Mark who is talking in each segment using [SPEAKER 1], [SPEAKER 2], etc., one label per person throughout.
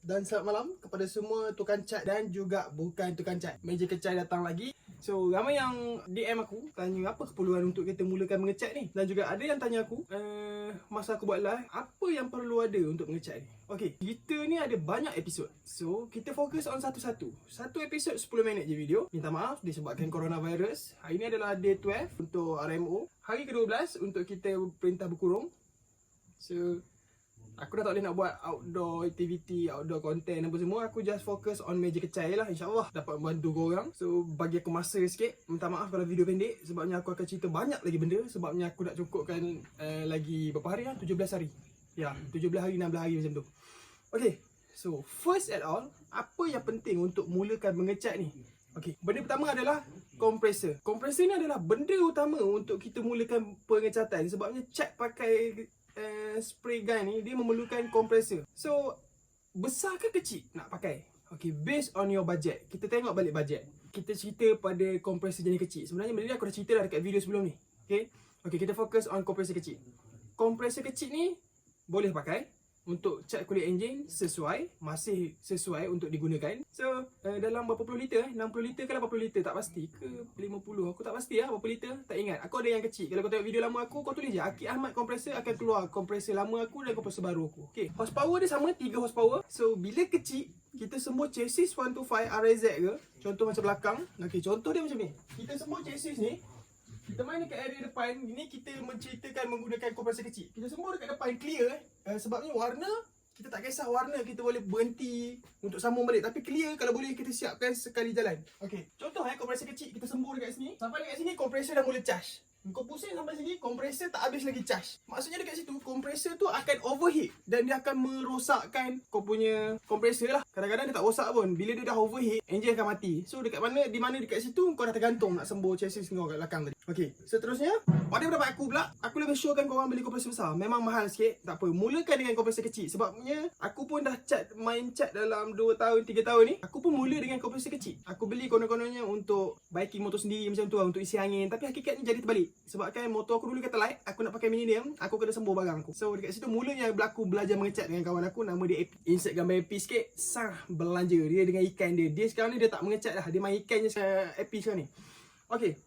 [SPEAKER 1] dan selamat malam kepada semua tukang cat dan juga bukan tukang cat. Meja Kecai datang lagi. So, ramai yang DM aku tanya apa keperluan untuk kita mulakan mengecat ni. Dan juga ada yang tanya aku, masa aku buat live, apa yang perlu ada untuk mengecat ni. Okay, kita ni ada banyak episod. So, kita fokus on satu-satu. Satu episod 10 minit je video. Minta maaf disebabkan coronavirus. Hari ni adalah day 12 untuk RMO. Hari ke-12 untuk kita perintah berkurung. So, aku dah tak boleh nak buat outdoor activity, outdoor content apa semua. Aku just fokus on Meja Kecai lah. InsyaAllah dapat membantu korang. So bagi aku masa sikit. Minta maaf kalau video pendek. Sebabnya aku akan cerita banyak lagi benda. Sebabnya aku nak cukupkan lagi berapa hari lah? 17 hari. Ya, 17 hari, 16 hari macam tu. Okay, so first at all, apa yang penting untuk mulakan mengecat ni? Okay, benda pertama adalah kompresor. Kompresor ni adalah benda utama untuk kita mulakan pengecatan. Sebabnya cat pakai spray gun ni dia memerlukan kompresor. So besar ke kecil nak pakai? Okay, based on your budget. Kita tengok balik budget. Kita cerita pada kompresor jenis kecil. Sebenarnya benda ni aku dah cerita dah dekat video sebelum ni. Okay, kita fokus on kompresor kecil. Kompresor kecil ni boleh pakai untuk cat kulit enjin sesuai, masih sesuai untuk digunakan. So, dalam berapa puluh liter? 60 liter ke 80 liter? Tak pasti ke 50? Aku tak pasti lah berapa liter. Tak ingat. Aku ada yang kecil. Kalau kau tengok video lama aku, kau tulis je Akid Ahmad kompresor, akan keluar kompresor lama aku dan kompresor baru aku. Okay, horsepower dia sama, 3 horsepower. So, bila kecil, kita semua chassis 125 RZ ke, contoh macam belakang. Okay, contoh dia macam ni. Kita semua chassis ni, kita main dekat area depan. Ini kita menceritakan menggunakan kompresor kecil. Kita semua dekat depan clear sebabnya warna, kita tak kisah warna, kita boleh berhenti untuk sambung balik. Tapi clear kalau boleh kita siapkan sekali jalan. Okay, contoh kompresor kecil kita sembur dekat sini. Sampai dekat sini kompresor dah mula charge. Kau pusing sampai sini, kompresor tak habis lagi charge. Maksudnya dekat situ, kompresor tu akan overheat dan dia akan merosakkan kau punya kompresor lah. Kadang-kadang dia tak rosak pun. Bila dia dah overheat, enjin akan mati. So dekat mana, di mana dekat situ, kau dah tergantung nak sembur chassis kau kat belakang tadi. Okay, seterusnya, pada pendapat aku pula, aku lebih syorkan korang beli kompresor besar. Memang mahal sikit, tak apa. Mulakan dengan kompresor kecil. Sebabnya, aku pun dah main cat dalam 2 tahun, 3 tahun ni. Aku pun mula dengan kompresor kecil. Aku beli konon-kononnya untuk biking motor sendiri macam tu lah, untuk isi angin. Tapi hakikatnya jadi terbalik. Sebabkan motor aku dulu kata light, aku nak pakai medium, aku kena sembur barang aku. So dekat situ mulanya berlaku belajar mengecat dengan kawan aku, nama dia AP. Insert gambar AP sikit, sah belanja dia dengan ikan dia. Dia sekarang ni dia tak mengecat dah, dia main ikan je AP sekarang ni. Okay,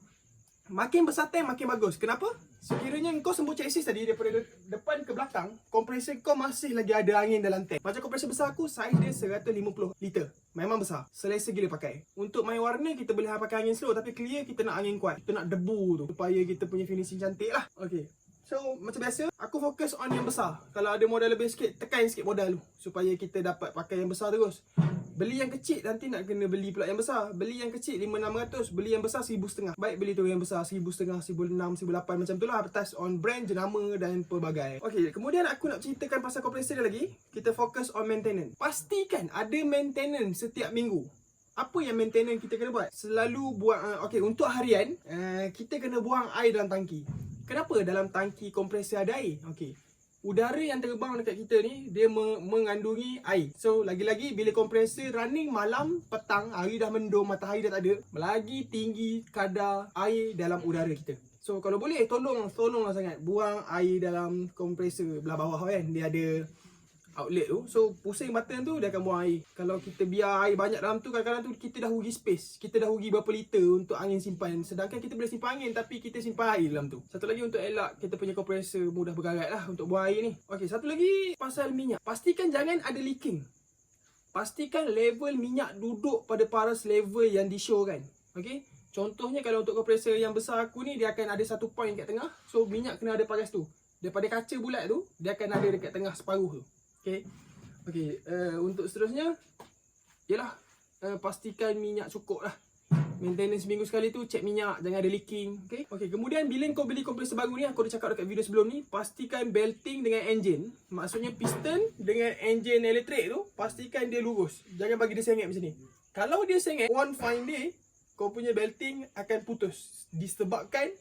[SPEAKER 1] makin besar tank makin bagus. Kenapa? Sekiranya kau sembur chassis tadi daripada depan ke belakang, kompresor kau masih lagi ada angin dalam tank. Macam kompresor besar aku, saiz dia 150 liter. Memang besar. Selesa gila pakai. Untuk main warna, kita boleh pakai angin slow. Tapi clear, kita nak angin kuat. Kita nak debu tu, supaya kita punya finishing cantik lah. Okay, so macam biasa, aku fokus on yang besar. Kalau ada modal lebih sikit, tekan sikit modal tu, supaya kita dapat pakai yang besar terus. Beli yang kecil, nanti nak kena beli pula yang besar. Beli yang kecil 5,600, beli yang besar 1,500. Baik beli tu yang besar 1,500, 1,600, 1,800 macam tu lah, atas on brand, jenama dan pelbagai. Okay, kemudian aku nak ceritakan pasal kompresor dia lagi. Kita fokus on maintenance. Pastikan ada maintenance setiap minggu. Apa yang maintenance kita kena buat? Selalu buat, okay, untuk harian, kita kena buang air dalam tangki. Kenapa dalam tangki kompresor ada air? Okay, udara yang terbang dekat kita ni, dia mengandungi air. So, lagi-lagi bila kompresor running malam, petang, hari dah mendung, matahari dah tak ada, lagi tinggi kadar air dalam udara kita. So, kalau boleh, tolonglah sangat buang air dalam kompresor belah bawah kan. Dia ada outlet tu. So, pusing button tu, dia akan buang air. Kalau kita biar air banyak dalam tu, kadang-kadang tu kita dah rugi space. Kita dah rugi berapa liter untuk angin simpan. Sedangkan kita boleh simpan angin, tapi kita simpan air dalam tu. Satu lagi untuk elak kita punya kompresor mudah berkarat lah untuk buang air ni. Okay, satu lagi pasal minyak. Pastikan jangan ada leaking. Pastikan level minyak duduk pada paras level yang di-show kan. Okay, contohnya kalau untuk kompresor yang besar aku ni, dia akan ada satu point kat tengah. So, minyak kena ada paras tu. Daripada kaca bulat tu, dia akan ada dekat tengah separuh tu. Okay, untuk seterusnya, yalah, pastikan minyak cukup lah. Maintenance seminggu sekali tu, cek minyak, jangan ada leaking. Okay, kemudian bila kau beli kompresor baru ni, aku dah cakap dekat video sebelum ni, pastikan belting dengan engine. Maksudnya piston dengan engine elektrik tu, pastikan dia lurus. Jangan bagi dia sengit macam ni. Kalau dia sengit, one fine day, kau punya belting akan putus. Disebabkan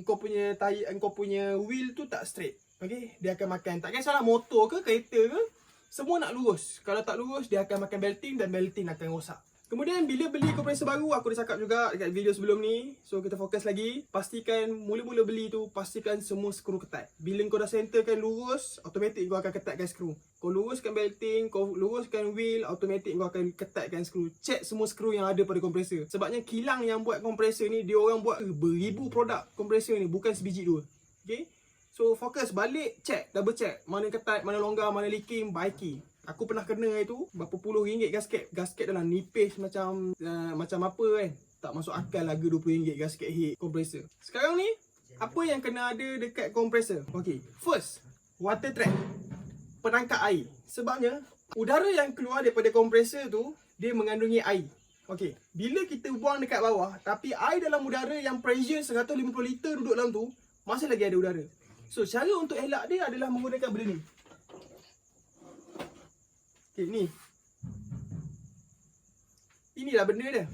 [SPEAKER 1] kau punya wheel tu tak straight. Okay, dia akan makan. Tak kisahlah motor ke kereta ke, semua nak lurus. Kalau tak lurus, dia akan makan belting dan belting akan rosak. Kemudian bila beli kompresor baru, aku dah cakap juga dekat video sebelum ni. So kita fokus lagi. Pastikan mula-mula beli tu, pastikan semua skru ketat. Bila kau dah centerkan lurus, automatik kau akan ketatkan skru. Kau luruskan belting, kau luruskan wheel, automatik kau akan ketatkan skru. Check semua skru yang ada pada kompresor. Sebabnya kilang yang buat kompresor ni, dia orang buat beribu produk kompresor ni, bukan sebiji dua. Okay. So fokus balik, check, double check. Mana ketat, mana longgar, mana leaking, baiki. Aku pernah kena itu berapa puluh ringgit gasket. Gasket dalam nipis macam apa kan. Tak masuk akal harga RM20 gasket heat kompresor. Sekarang ni apa yang kena ada dekat kompresor? Okay, first, water trap, penangkap air. Sebabnya udara yang keluar daripada kompresor tu, dia mengandungi air. Okay, bila kita buang dekat bawah, tapi air dalam udara yang pressure 150 liter duduk dalam tu, masih lagi ada udara. So cara untuk elak dia adalah menggunakan benda ni. Okay, ni. Inilah benda dia.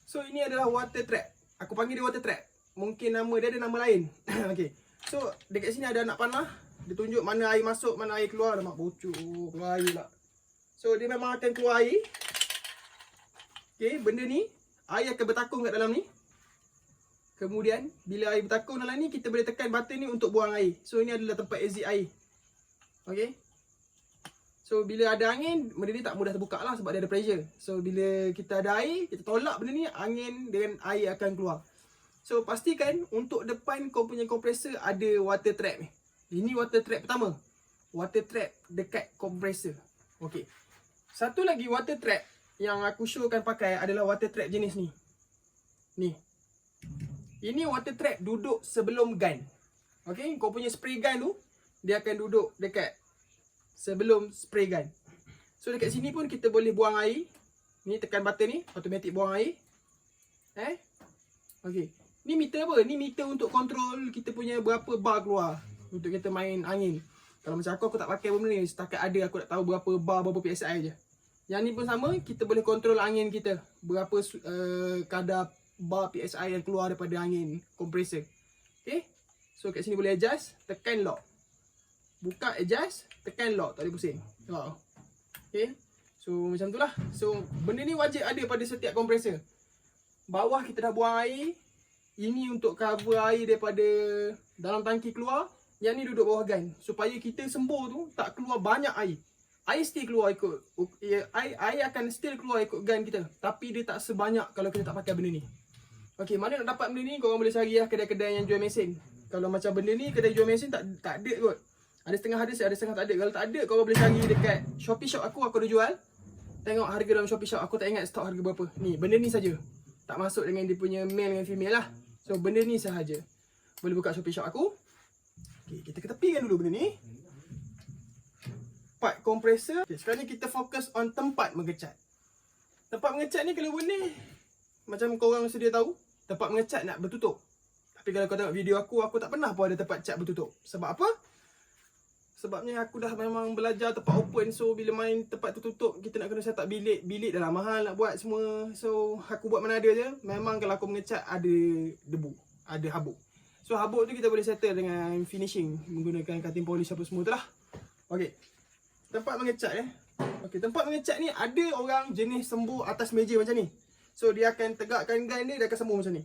[SPEAKER 1] So ini adalah water trap. Aku panggil dia water trap. Mungkin nama dia ada nama lain. Okay. So dekat sini ada anak panah. Dia tunjuk mana air masuk, mana air keluar. Dah mak bocor, keluar air lah. So dia memang akan keluar air. Okay, benda ni air akan bertakung kat dalam ni. Kemudian bila air bertakung dalam ni, kita boleh tekan button ni untuk buang air. So ini adalah tempat exit air. Okay. So bila ada angin, benda ni tak mudah terbuka lah sebab dia ada pressure. So bila kita ada air, kita tolak benda ni, angin dengan air akan keluar. So pastikan untuk depan kau punya kompresor ada water trap ni. Ini water trap pertama. Water trap dekat kompresor. Okay. Satu lagi water trap yang aku showkan pakai adalah water trap jenis ni. Ni. Ini water trap duduk sebelum gun. Okay, kau punya spray gun tu, dia akan duduk dekat sebelum spray gun. So dekat sini pun kita boleh buang air. Ni tekan button ni, automatik buang air. Okay. Ni meter apa? Ni meter untuk kontrol kita punya berapa bar keluar untuk kita main angin. Kalau macam aku tak pakai benda ni. Setakat ada aku tak tahu berapa bar, berapa PSI je. Yang ni pun sama, kita boleh kontrol angin kita. Berapa kadar bar PSI yang keluar daripada angin kompresor. Okay. So kat sini boleh adjust, tekan lock. Buka adjust, tekan lock, tak boleh pusing. Tengok. Okay. So macam tu lah. So benda ni wajib ada pada setiap kompresor. Bawah kita dah buang air. Ini untuk cover air daripada dalam tangki keluar. Yang ni duduk bawah gun. Supaya kita sembur tu tak keluar banyak air. Air still keluar ikut. Air akan still keluar ikut gun kita. Tapi dia tak sebanyak kalau kita tak pakai benda ni. Okay, mana nak dapat benda ni? Korang boleh cari lah kedai-kedai yang jual mesin. Kalau macam benda ni, kedai jual mesin tak ada kot. Ada setengah ada, ada setengah tak ada. Kalau tak ada, korang boleh cari dekat Shopee Shop aku ada jual. Tengok harga dalam Shopee Shop. Aku tak ingat stok harga berapa. Ni, benda ni saja. Tak masuk dengan dia punya male dengan female lah. So, benda ni sahaja. Boleh buka Shopee Shop aku. Okay, kita ketepikan dulu benda ni. Part kompresor. Okay, sekarang ni kita fokus on tempat mengecat. Tempat mengecat ni kalau boleh, macam korang sedia tahu, tempat mengecat nak bertutup. Tapi kalau kau tengok video aku tak pernah pun ada tempat cat bertutup. Sebab apa? Sebabnya aku dah memang belajar tempat open. So bila main tempat tertutup, kita nak kena set up bilik. Bilik dah lah mahal nak buat semua. So aku buat mana ada je. Memang kalau aku mengecat ada debu, ada habuk. So habuk tu kita boleh settle dengan finishing menggunakan cutting polish apa semua tu lah. Okay, tempat mengecat Okay, tempat mengecat ni ada orang jenis sembur atas meja macam ni. So dia akan tegakkan gun dia akan sembur macam ni.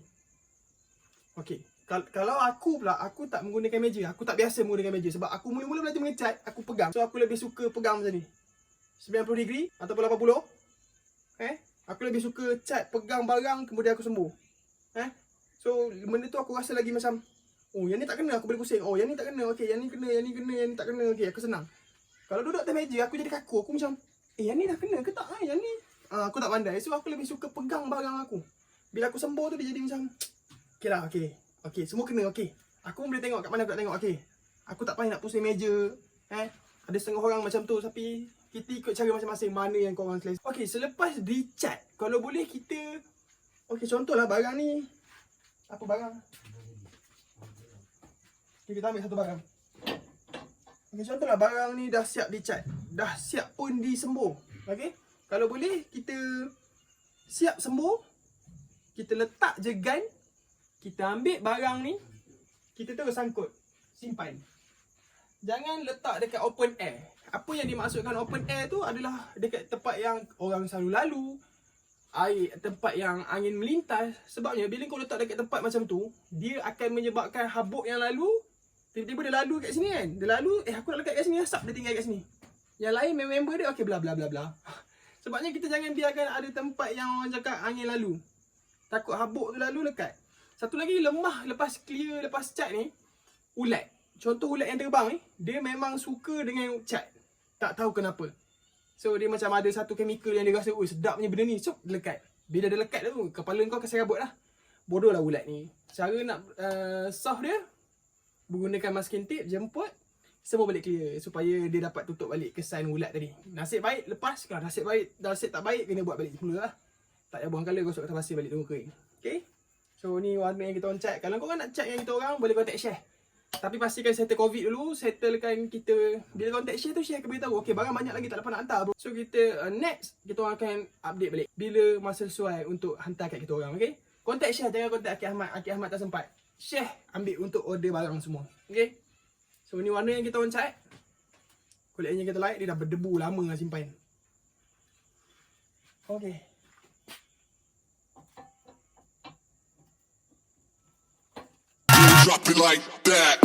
[SPEAKER 1] Okay, kalau aku pula, aku tak menggunakan meja. Aku tak biasa menggunakan meja. Sebab aku mula-mula belajar mengecat, aku pegang. So aku lebih suka pegang macam ni, 90 degree ataupun 80. Aku lebih suka cat, pegang barang, kemudian aku sembur. So benda tu aku rasa lagi macam, oh yang ni tak kena, aku boleh pusing. Oh yang ni tak kena, okay, yang ni kena, yang ni kena, yang ni tak kena. Okay, aku senang. Kalau duduk atas meja, aku jadi kaku. Aku macam, yang ni dah kena ke tak? Yang ni aku tak pandai. So aku lebih suka pegang barang aku. Bila aku sembur tu dia jadi macam, okay lah, okay. Okay, semua kena, okay. Aku pun boleh tengok kat mana aku nak tengok, okay. Aku tak payah nak pusing meja. Ada setengah orang macam tu, tapi kita ikut cara masing-masing mana yang korang selesa. Okay, selepas dicat, kalau boleh kita, okay, contohlah barang ni. Apa barang? Okay, kita ambil satu barang. Okay, contohlah barang ni dah siap dicat. Dah siap pun disembur. Okay, kalau boleh kita siap sembur. Kita letak je gun. Kita ambil barang ni, kita terus sangkut, simpan. Jangan letak dekat open air. Apa yang dimaksudkan open air tu adalah dekat tempat yang orang selalu lalu, air tempat yang angin melintas. Sebabnya bila kau letak dekat tempat macam tu, dia akan menyebabkan habuk yang lalu tiba-tiba dia lalu kat sini kan. Dia lalu, aku nak lekat kat sini, asap dia tinggal kat sini. Yang lain member dia okey bla bla bla bla. Sebabnya kita jangan biarkan ada tempat yang orang cakap angin lalu. Takut habuk tu lalu lekat. Satu lagi lemah lepas clear, lepas cat ni, ulat. Contoh ulat yang terbang ni, dia memang suka dengan cat. Tak tahu kenapa. So dia macam ada satu chemical yang dia rasa, sedapnya benda ni. So dia lekat. Bila dia lekat tu, kepala kau akan serabut lah. Bodoh lah ulat ni. Cara nak solve dia, menggunakan masking tape, jemput, semua balik clear supaya dia dapat tutup balik kesan ulat tadi. Nasib baik lepas, kalau nasib tak baik kena buat balik semula lah. Tak payah buang colour, gosok kertas pasir balik tunggu kering. Okay. So ni warna yang kita orang cat. Kalau korang nak cat yang kita orang, boleh contact share. Tapi pastikan settle COVID dulu, settlekan kita. Bila contact share tu, share ke beritahu. Okay, barang banyak lagi tak dapat nak hantar bro. So kita next, kita orang akan update balik bila masa sesuai untuk hantar kat kita orang. Okay. Contact share, jangan contact Akid Ahmad. Akid Ahmad tak sempat. Share, ambil untuk order barang semua. Okay. So ni warna yang kita orang cat. Kulit yang kita like, dia dah berdebu lama lah simpan. Okay.
[SPEAKER 2] Drop it like that.